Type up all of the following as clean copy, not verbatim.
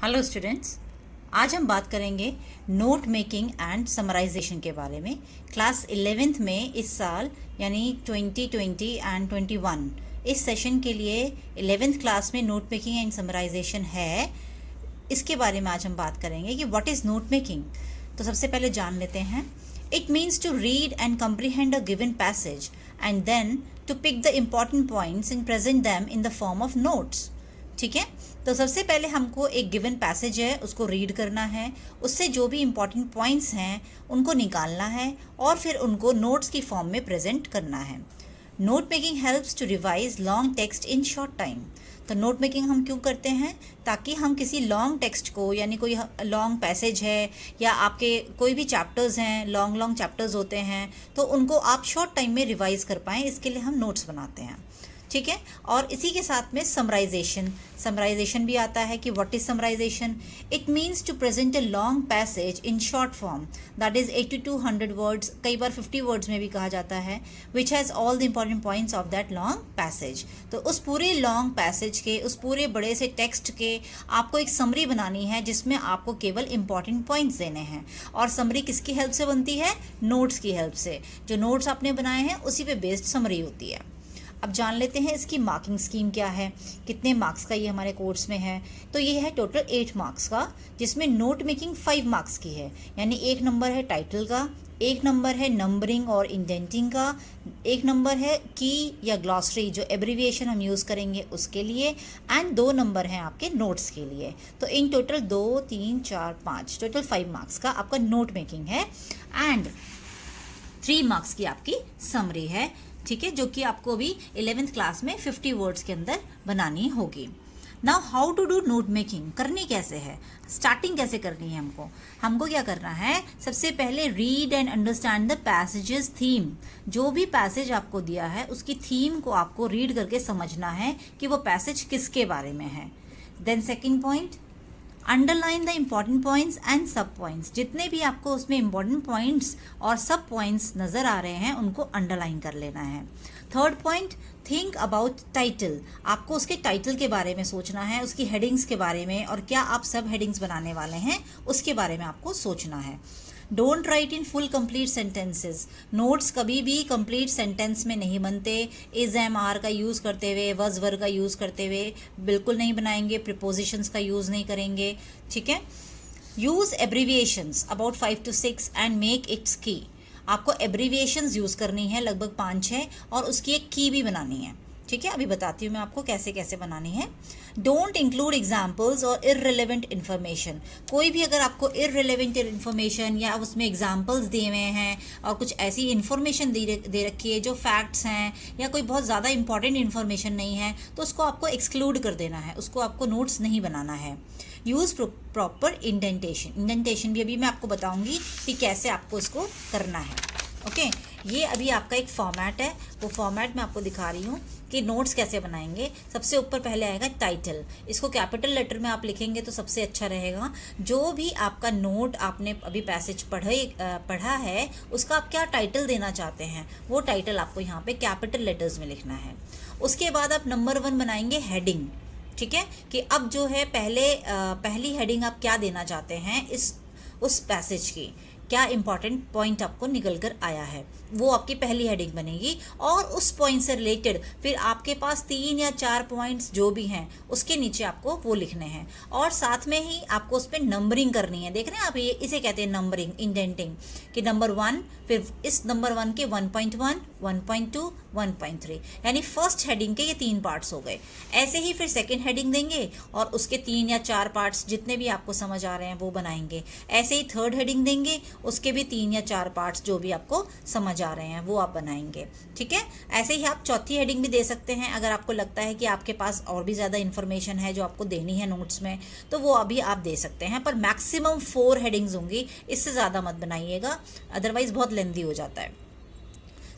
Hello students, आज हम बात करेंगे नोट मेकिंग एंड समराइजेशन के बारे में। क्लास 11th में इस साल यानी 2020 एंड 21 इस सेशन के लिए 11th क्लास में नोट मेकिंग एंड समराइजेशन है। इसके बारे में आज हम बात करेंगे कि व्हाट इज़ नोट मेकिंग। तो सबसे पहले जान लेते हैं। It means to read and comprehend a given passage and then to pick the important points and present them in the form of notes। ठीक है, तो सबसे पहले हमको एक गिवन पैसेज है उसको रीड करना है, उससे जो भी इम्पॉर्टेंट पॉइंट्स हैं उनको निकालना है और फिर उनको नोट्स की फॉर्म में प्रेजेंट करना है। Note making helps to revise long text in short time. तो नोट मेकिंग हम क्यों करते हैं? ताकि हम किसी लॉन्ग टेक्स्ट को, यानी कोई लॉन्ग पैसेज है या आपके कोई भी चैप्टर्स हैं, लॉन्ग चैप्टर्स होते हैं, तो उनको आप शॉर्ट टाइम में रिवाइज कर पाएँ, इसके लिए हम नोट्स बनाते हैं। ठीक है, और इसी के साथ में समराइजेशन भी आता है कि what is summarization. It means to present a long passage in short form, that is 80 to 100 words, कई बार 50 वर्ड्स में भी कहा जाता है, which has all the important points of that long passage. तो उस पूरे लॉन्ग पैसेज के, उस पूरे बड़े से टेक्स्ट के आपको एक समरी बनानी है जिसमें आपको केवल इंपॉर्टेंट पॉइंट्स देने हैं। और समरी किसकी हेल्प से बनती है? नोट्स की हेल्प से। जो नोट्स आपने बनाए हैं उसी पे बेस्ड समरी होती है। अब जान लेते हैं इसकी मार्किंग स्कीम क्या है, कितने मार्क्स का ये हमारे कोर्स में है। तो ये है टोटल 8 मार्क्स का, जिसमें नोट मेकिंग 5 मार्क्स की है। यानी 1 नंबर है टाइटल का, 1 नंबर है नंबरिंग और इंडेंटिंग का, 1 नंबर है की या ग्लॉसरी जो एब्रीविएशन हम यूज़ करेंगे उसके लिए, एंड 2 नंबर हैं आपके नोट्स के लिए। तो इन टोटल 2 3 4 5 टोटल 5 मार्क्स का आपका नोट मेकिंग है, एंड 3 मार्क्स की आपकी समरी है। ठीक है, जो कि आपको भी 11th क्लास में 50 वर्ड्स के अंदर बनानी होगी। Now how to do note making, करनी कैसे है, स्टार्टिंग कैसे करनी है हमको क्या करना है? सबसे पहले read and understand the passages theme. जो भी पैसेज आपको दिया है उसकी थीम को आपको रीड करके समझना है कि वो पैसेज किसके बारे में है। Then second point, underline the important points and sub points. जितने भी आपको उसमें इम्पॉर्टेंट पॉइंट्स और सब पॉइंट्स नज़र आ रहे हैं उनको अंडरलाइन कर लेना है। Third point, think about title. आपको उसके टाइटल के बारे में सोचना है, उसकी हेडिंग्स के बारे में, और क्या आप सब हेडिंग्स बनाने वाले हैं उसके बारे में आपको सोचना है। Don't write in full complete sentences. Notes कभी भी कंप्लीट सेंटेंस में नहीं बनते। इज एम आर का यूज़ करते हुए, वज वर का यूज़ करते हुए बिल्कुल नहीं बनाएंगे, प्रीपोजिशंस का यूज़ नहीं करेंगे। ठीक है, use abbreviations about 5 to 6 and make it's की। आपको एब्रीविएशंस यूज़ करनी है लगभग 5-6, और उसकी एक की भी बनानी है। ठीक है, अभी बताती हूँ मैं आपको कैसे कैसे बनानी है। डोंट इंक्लूड एग्जाम्पल्स और इररिलेवेंट इन्फॉर्मेशन। कोई भी अगर आपको इररिलेवेंट इन्फॉर्मेशन या उसमें एग्जाम्पल्स दिए हुए हैं और कुछ ऐसी इन्फॉर्मेशन दे रखी है जो फैक्ट्स हैं या कोई बहुत ज़्यादा इंपॉर्टेंट इन्फॉर्मेशन नहीं है, तो उसको आपको एक्सक्लूड कर देना है, उसको आपको नोट्स नहीं बनाना है। यूज़ प्रॉपर इंडेंटेशन भी अभी मैं आपको बताऊंगी कि कैसे आपको इसको करना है। ओके, ये अभी आपका एक फॉर्मेट है, वो फॉर्मेट मैं आपको दिखा रही हूँ कि नोट्स कैसे बनाएंगे। सबसे ऊपर पहले आएगा टाइटल। इसको कैपिटल लेटर में आप लिखेंगे तो सबसे अच्छा रहेगा। जो भी आपका नोट आपने अभी पैसेज पढ़ा है उसका आप क्या टाइटल देना चाहते हैं वो टाइटल आपको यहाँ पे कैपिटल लेटर्स में लिखना है। उसके बाद आप नंबर 1 बनाएंगे हेडिंग। ठीक है, कि अब जो है पहली हेडिंग आप क्या देना चाहते हैं उस पैसेज की, क्या इंपॉर्टेंट पॉइंट आपको निकल कर आया है, वो आपकी पहली हेडिंग बनेगी। और उस पॉइंट से रिलेटेड फिर आपके पास 3 या 4 पॉइंट्स जो भी हैं उसके नीचे आपको वो लिखने हैं, और साथ में ही आपको उस पर नंबरिंग करनी है। देख रहे हैं आप, ये इसे कहते हैं नंबरिंग, इंडेंटिंग, कि नंबर 1, फिर इस नंबर 1 के 1.1, 1.2, 1.3, यानी फर्स्ट हेडिंग के ये 3 पार्ट्स हो गए। ऐसे ही फिर सेकेंड हेडिंग देंगे और उसके 3 या 4 पार्ट्स जितने भी आपको समझ आ रहे हैं वो बनाएंगे। ऐसे ही थर्ड हेडिंग देंगे, उसके भी 3 या 4 पार्ट्स जो भी आपको समझ आ रहे हैं वो आप बनाएंगे। ठीक है, ऐसे ही आप चौथी हेडिंग भी दे सकते हैं अगर आपको लगता है कि आपके पास और भी ज़्यादा इन्फॉर्मेशन है जो आपको देनी है नोट्स में, तो वो अभी आप दे सकते हैं। पर मैक्सिमम 4 हेडिंग्स होंगी, इससे ज़्यादा मत बनाइएगा, अदरवाइज बहुत लेंदी हो जाता है।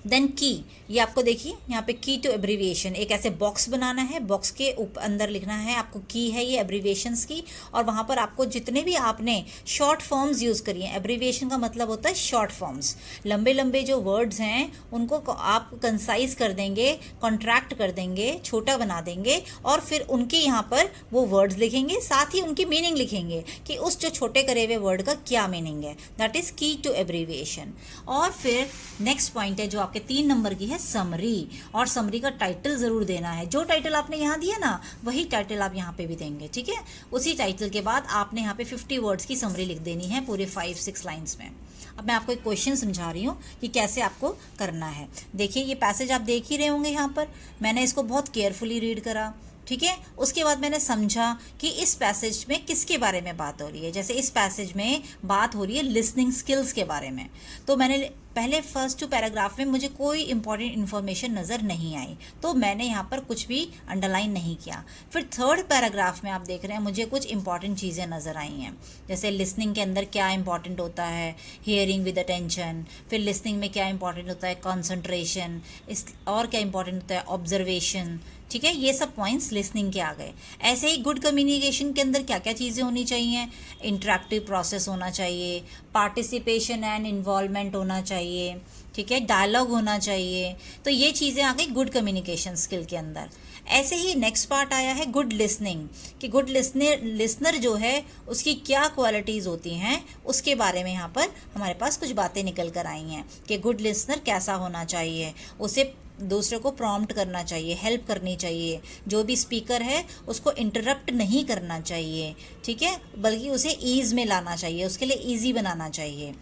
देन की, ये आपको देखिए यहाँ पे की टू एब्रीविएशन, एक ऐसे बॉक्स बनाना है, बॉक्स के अंदर लिखना है आपको की है ये एब्रीविएशंस की, और वहाँ पर आपको जितने भी आपने शॉर्ट फॉर्म्स यूज़ करी हैं, एब्रीविएशन का मतलब होता है शॉर्ट फॉर्म्स, लंबे लंबे जो वर्ड्स हैं उनको आप कंसाइज कर देंगे, कॉन्ट्रैक्ट कर देंगे, छोटा बना देंगे, और फिर उनके यहाँ पर वो वर्ड्स लिखेंगे, साथ ही उनकी मीनिंग लिखेंगे कि उस जो छोटे करे हुए वर्ड का क्या मीनिंग है, दैट इज़ की टू एब्रीविएशन। और फिर नेक्स्ट पॉइंट है जो आपके 3 नंबर की है, समरी, और समरी का टाइटल ज़रूर देना है, जो टाइटल आपने यहाँ दिया ना वही टाइटल आप यहाँ पे भी देंगे, ठीक है। उसी टाइटल के बाद आपने यहाँ पे 50 वर्ड्स की समरी लिख देनी है पूरे 5-6 लाइन्स में। अब मैं आपको एक क्वेश्चन समझा रही हूँ कि कैसे आपको करना है। देखिए ये पैसेज आप देख ही रहे होंगे, यहाँ पर मैंने इसको बहुत केयरफुली रीड करा, ठीक है। उसके बाद मैंने समझा कि इस पैसेज में किसके बारे में बात हो रही है। जैसे इस पैसेज में बात हो रही है लिसनिंग स्किल्स के बारे में, तो मैंने पहले फर्स्ट 2 पैराग्राफ में मुझे कोई इंपॉर्टेंट इन्फॉर्मेशन नज़र नहीं आई, तो मैंने यहाँ पर कुछ भी अंडरलाइन नहीं किया। फिर 3rd पैराग्राफ में आप देख रहे हैं मुझे कुछ इंपॉर्टेंट चीज़ें नज़र आई हैं, जैसे लिसनिंग के अंदर क्या इंपॉर्टेंट होता है, हियरिंग विद अटेंशन, फिर लिसनिंग में क्या इंपॉर्टेंट होता है, कॉन्सेंट्रेशन, इस और क्या इंपॉर्टेंट होता है, ऑब्जर्वेशन, ठीक है। ये सब पॉइंट्स लिसनिंग के आ गए। ऐसे ही गुड कम्युनिकेशन के अंदर क्या क्या चीज़ें होनी चाहिए, इंटरेक्टिव प्रोसेस होना चाहिए, पार्टिसिपेशन एंड इन्वॉल्वमेंट होना चाहिए, ठीक है, डायलॉग होना चाहिए, तो ये चीज़ें आ गई गुड कम्युनिकेशन स्किल के अंदर। ऐसे ही नेक्स्ट पार्ट आया है गुड लिसनिंग, कि गुड लिसनर जो है उसकी क्या क्वालिटीज़ होती हैं, उसके बारे में यहाँ पर हमारे पास कुछ बातें निकल कर आई हैं कि गुड लिसनर कैसा होना चाहिए, उसे दूसरे को प्रॉम्प्ट करना चाहिए, हेल्प करनी चाहिए, जो भी स्पीकर है उसको इंटरप्ट नहीं करना चाहिए, ठीक है, बल्कि उसे ईज़ में लाना चाहिए, उसके लिए ईजी बनाना चाहिए।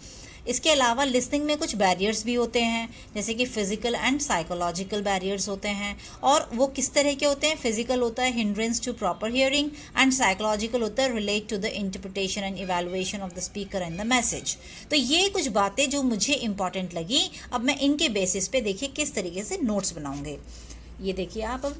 इसके अलावा लिसनिंग में कुछ बैरियर्स भी होते हैं, जैसे कि फिजिकल एंड साइकोलॉजिकल बैरियर्स होते हैं, और वो किस तरह के होते हैं। फिजिकल होता है hindrance to proper hearing, and psychological होता है relate to the interpretation and evaluation of the speaker and the message. तो ये कुछ बातें जो मुझे इंपॉर्टेंट लगी, अब मैं इनके बेसिस पे देखिए किस तरीके से नोट्स बनाऊंगे। ये देखिए आप, अब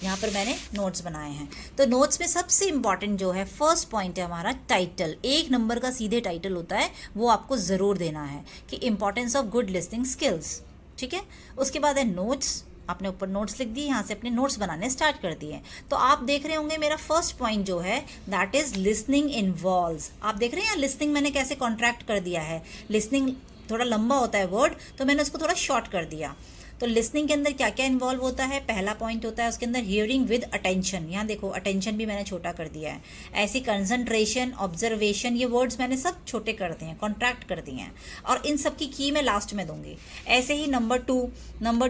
यहाँ पर मैंने नोट्स बनाए हैं। तो नोट्स में सबसे इम्पॉर्टेंट जो है, फर्स्ट पॉइंट है हमारा टाइटल। 1 नंबर का सीधे टाइटल होता है, वो आपको ज़रूर देना है कि importance of good listening skills, ठीक है। उसके बाद है नोट्स, आपने ऊपर नोट्स लिख दिए, यहाँ से अपने नोट्स बनाने स्टार्ट कर दिए। तो आप देख रहे होंगे मेरा फर्स्ट पॉइंट जो है दैट इज़ लिसनिंग इन्वॉल्व्स। आप देख रहे हैं लिसनिंग मैंने कैसे कॉन्ट्रैक्ट कर दिया है, लिसनिंग थोड़ा लंबा होता है वर्ड, तो मैंने उसको थोड़ा शॉर्ट कर दिया। तो लिसनिंग के अंदर क्या क्या इन्वॉल्व होता है, पहला पॉइंट होता है उसके अंदर हियरिंग विद अटेंशन, यहाँ देखो अटेंशन भी मैंने छोटा कर दिया है। ऐसी कंसंट्रेशन, ऑब्जर्वेशन, ये वर्ड्स मैंने सब छोटे कर दिए हैं, कॉन्ट्रैक्ट कर दिए हैं, और इन सब की की मैं लास्ट में दूंगी। ऐसे ही नंबर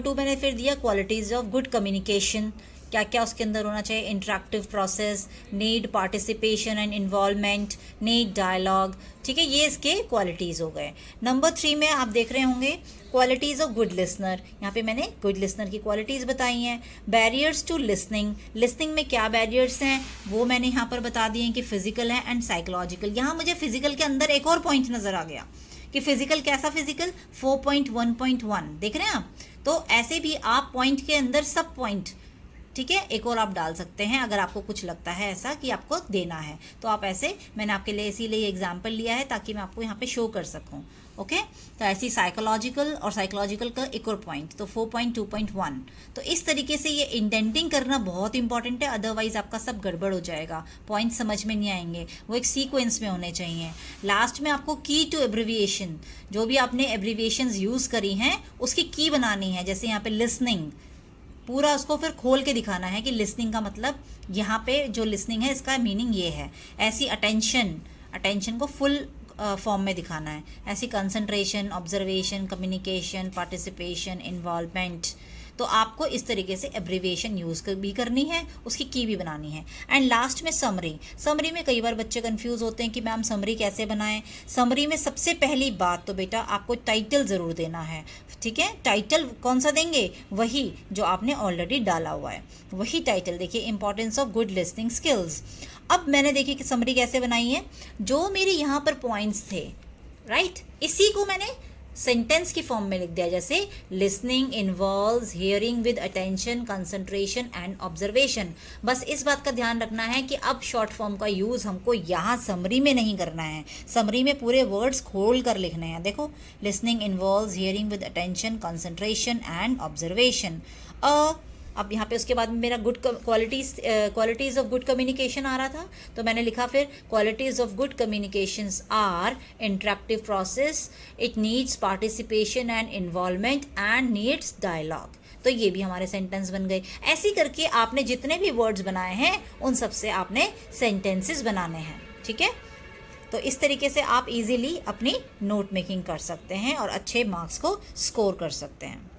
टू मैंने फिर दिया क्वालिटीज़ ऑफ गुड कम्युनिकेशन, क्या क्या उसके अंदर होना चाहिए, interactive process, need participation and involvement, need dialogue, ठीक है, ये इसके क्वालिटीज़ हो गए। नंबर 3 में आप देख रहे होंगे क्वालिटीज़ ऑफ गुड लिसनर, यहाँ पे मैंने गुड लिसनर की क्वालिटीज़ बताई हैं। बैरियर्स टू लिसनिंग, लिसनिंग में क्या बैरियर्स हैं वो मैंने यहाँ पर बता दिए हैं कि फिजिकल है एंड साइकोलॉजिकल। यहाँ मुझे फिजिकल के अंदर एक और पॉइंट नज़र आ गया कि फिजिकल कैसा, फिजिकल 4.1.1 देख रहे हैं आप। तो ऐसे भी आप पॉइंट के अंदर सब पॉइंट, ठीक है, एक और आप डाल सकते हैं अगर आपको कुछ लगता है ऐसा कि आपको देना है, तो आप ऐसे, मैंने आपके लिए इसीलिए एग्जाम्पल लिया है ताकि मैं आपको यहाँ पे शो कर सकूँ, ओके। तो ऐसी साइकोलॉजिकल और साइकोलॉजिकल का एक और पॉइंट, तो 4.2.1। तो इस तरीके से ये इंडेंटिंग करना बहुत इंपॉर्टेंट है, अदरवाइज आपका सब गड़बड़ हो जाएगा, पॉइंट समझ में नहीं आएंगे, वो एक सीक्वेंस में होने चाहिए। लास्ट में आपको की टू एब्रीविएशन, जो भी आपने एब्रीविएशंस यूज़ करी हैं उसकी की बनानी है, जैसे यहाँ पे लिसनिंग, पूरा उसको फिर खोल के दिखाना है कि लिसनिंग का मतलब, यहाँ पे जो लिसनिंग है इसका मीनिंग ये है। ऐसी अटेंशन को फुल फॉर्म में दिखाना है। ऐसी concentration, observation, communication, participation, involvement, तो आपको इस तरीके से एब्रीविएशन यूज़ भी करनी है, उसकी की भी बनानी है। एंड लास्ट में समरी में कई बार बच्चे कंफ्यूज होते हैं कि मैम समरी कैसे बनाएं। समरी में सबसे पहली बात तो बेटा आपको टाइटल ज़रूर देना है, ठीक है। टाइटल कौन सा देंगे, वही जो आपने ऑलरेडी डाला हुआ है, वही टाइटल। देखिए importance of good listening skills. अब मैंने देखिए कि समरी कैसे बनाई है, जो मेरे यहाँ पर पॉइंट्स थे, राइट, इसी को मैंने सेंटेंस की फॉर्म में लिख दिया, जैसे listening involves hearing with attention, concentration and observation. बस इस बात का ध्यान रखना है कि अब शॉर्ट फॉर्म का यूज़ हमको यहाँ समरी में नहीं करना है, समरी में पूरे वर्ड्स खोल कर लिखने हैं। देखो, listening involves hearing with attention, concentration and observation. अब यहाँ पे उसके बाद में मेरा good qualities of good communication आ रहा था, तो मैंने लिखा फिर qualities of good communications are interactive process, it needs participation and involvement and needs dialogue. तो ये भी हमारे सेंटेंस बन गए। ऐसे करके आपने जितने भी वर्ड्स बनाए हैं उन सब से आपने सेंटेंसेस बनाने हैं, ठीक है। तो इस तरीके से आप इजीली अपनी नोट मेकिंग कर सकते हैं और अच्छे मार्क्स को स्कोर कर सकते हैं।